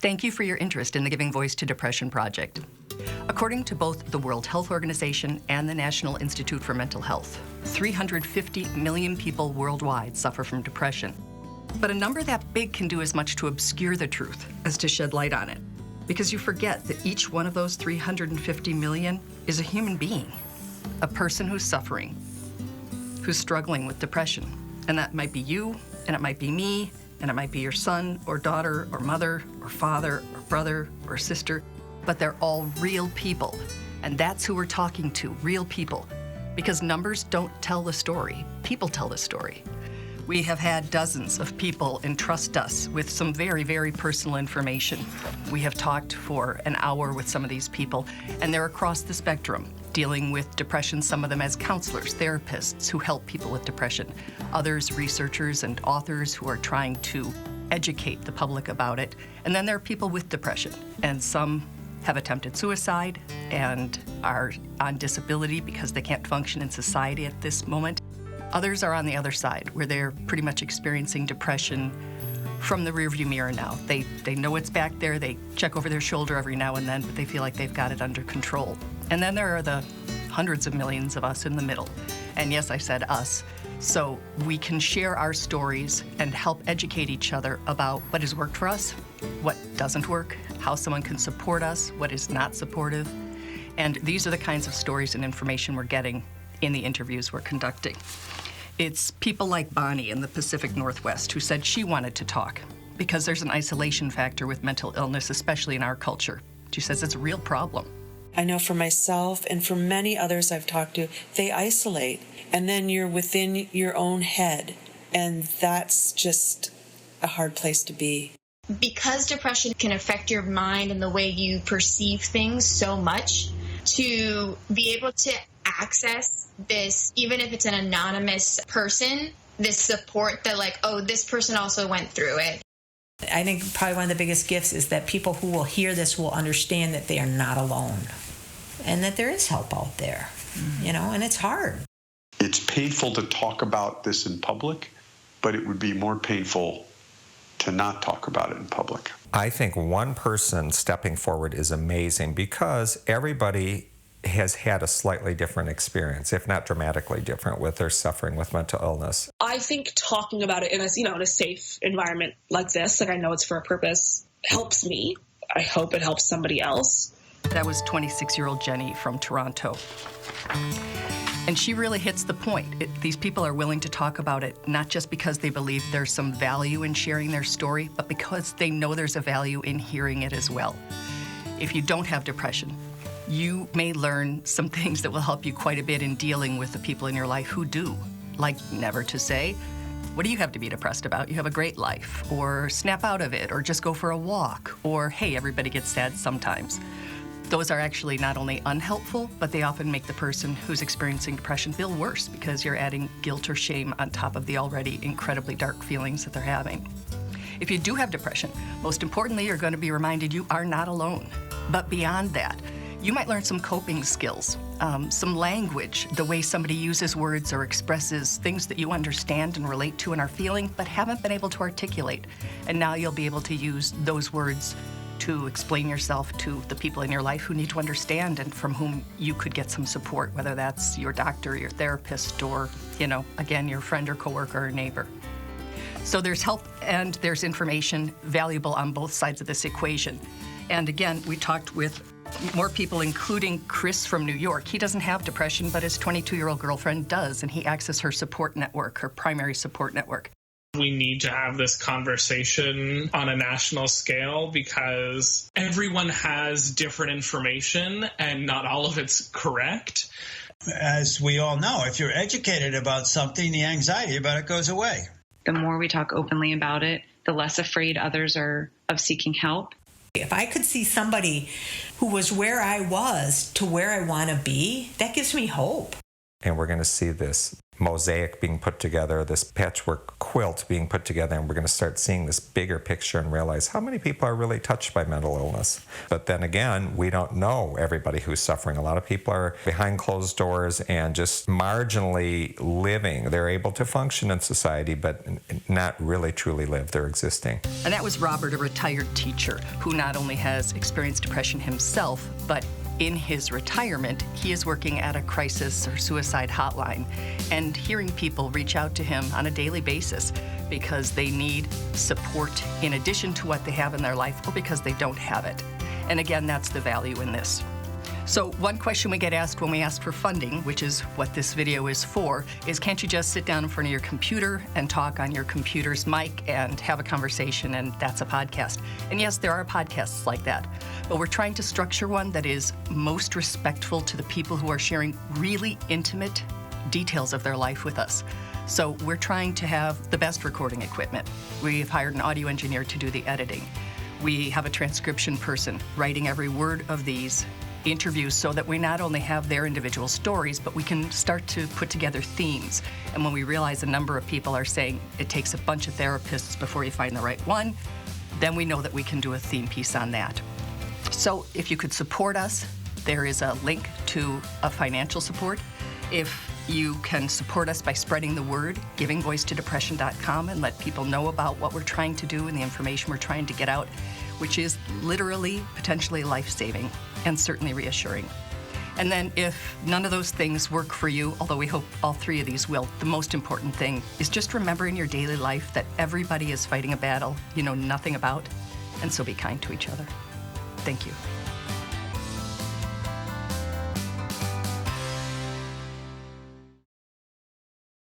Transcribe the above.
Thank you for your interest in the Giving Voice to Depression project. According to both the World Health Organization and the National Institute for Mental Health, 350 million people worldwide suffer from depression. But a number that big can do as much to obscure the truth as to shed light on it, because you forget that each one of those 350 million is a human being, a person who's suffering, who's struggling with depression. And that might be you, and it might be me, and it might be your son or daughter or mother or father or brother or sister, but they're all real people. And that's who we're talking to, real people. Because numbers don't tell the story, people tell the story. We have had dozens of people entrust us with some very, very personal information. We have talked for an hour with some of these people, and they're across the spectrum, dealing with depression, some of them as counselors, therapists who help people with depression, others researchers and authors who are trying to educate the public about it. And then there are people with depression, and some have attempted suicide and are on disability because they can't function in society at this moment. Others are on the other side, where they're pretty much experiencing depression from the rearview mirror now. They know it's back there, they check over their shoulder every now and then, but they feel like they've got it under control. And then there are the hundreds of millions of us in the middle. And yes, I said us. So we can share our stories and help educate each other about what has worked for us, what doesn't work, how someone can support us, what is not supportive. And these are the kinds of stories and information we're getting in the interviews we're conducting. It's people like Bonnie in the Pacific Northwest who said she wanted to talk because there's an isolation factor with mental illness, especially in our culture. She says it's a real problem. I know for myself and for many others I've talked to, they isolate, and then you're within your own head, and that's just a hard place to be. Because depression can affect your mind and the way you perceive things so much, to be able to access this, even if it's an anonymous person, this support that like, oh, this person also went through it. I think probably one of the biggest gifts is that people who will hear this will understand that they are not alone and that there is help out there, and it's hard. It's painful to talk about this in public, but it would be more painful to not talk about it in public. I think one person stepping forward is amazing because everybody has had a slightly different experience, if not dramatically different, with their suffering with mental illness. I think talking about it in a safe environment like this, like I know it's for a purpose, helps me. I hope it helps somebody else. That was 26-year-old Jenny from Toronto. And she really hits the point. These people are willing to talk about it, not just because they believe there's some value in sharing their story, but because they know there's a value in hearing it as well. If you don't have depression, you may learn some things that will help you quite a bit in dealing with the people in your life who do. Like never to say, what do you have to be depressed about? You have a great life. Or snap out of it, or just go for a walk. Or, hey, everybody gets sad sometimes. Those are actually not only unhelpful, but they often make the person who's experiencing depression feel worse because you're adding guilt or shame on top of the already incredibly dark feelings that they're having. If you do have depression, most importantly, you're going to be reminded you are not alone. But beyond that, you might learn some coping skills, some language, the way somebody uses words or expresses things that you understand and relate to and are feeling, but haven't been able to articulate. And now you'll be able to use those words to explain yourself to the people in your life who need to understand and from whom you could get some support, whether that's your doctor, your therapist, or, again, your friend or coworker or neighbor. So there's help and there's information valuable on both sides of this equation. And again, we talked with more people, including Chris from New York. He doesn't have depression, but his 22-year-old girlfriend does, and he accesses her support network, her primary support network. We need to have this conversation on a national scale because everyone has different information and not all of it's correct. As we all know, if you're educated about something, the anxiety about it goes away. The more we talk openly about it, the less afraid others are of seeking help. If I could see somebody who was where I was to where I want to be, that gives me hope. And we're going to see this mosaic being put together, this patchwork quilt being put together, and we're going to start seeing this bigger picture and realize how many people are really touched by mental illness. But then again, we don't know everybody who's suffering. A lot of people are behind closed doors and just marginally living. They're able to function in society, but not really truly live. They're existing. And that was Robert, a retired teacher who not only has experienced depression himself, but in his retirement, he is working at a crisis or suicide hotline and hearing people reach out to him on a daily basis because they need support in addition to what they have in their life or because they don't have it. And again, that's the value in this. So one question we get asked when we ask for funding, which is what this video is for, is can't you just sit down in front of your computer and talk on your computer's mic and have a conversation and that's a podcast? And yes, there are podcasts like that, but we're trying to structure one that is most respectful to the people who are sharing really intimate details of their life with us. So we're trying to have the best recording equipment. We've hired an audio engineer to do the editing. We have a transcription person writing every word of these interviews so that we not only have their individual stories, but we can start to put together themes. And when we realize a number of people are saying it takes a bunch of therapists before you find the right one, then we know that we can do a theme piece on that. So if you could support us, there is a link to a financial support. If you can support us by spreading the word, givingvoicetodepression.com, and let people know about what we're trying to do and the information we're trying to get out, which is literally potentially life-saving and certainly reassuring. And then if none of those things work for you, although we hope all three of these will, the most important thing is just remember in your daily life that everybody is fighting a battle you know nothing about, and so be kind to each other. Thank you.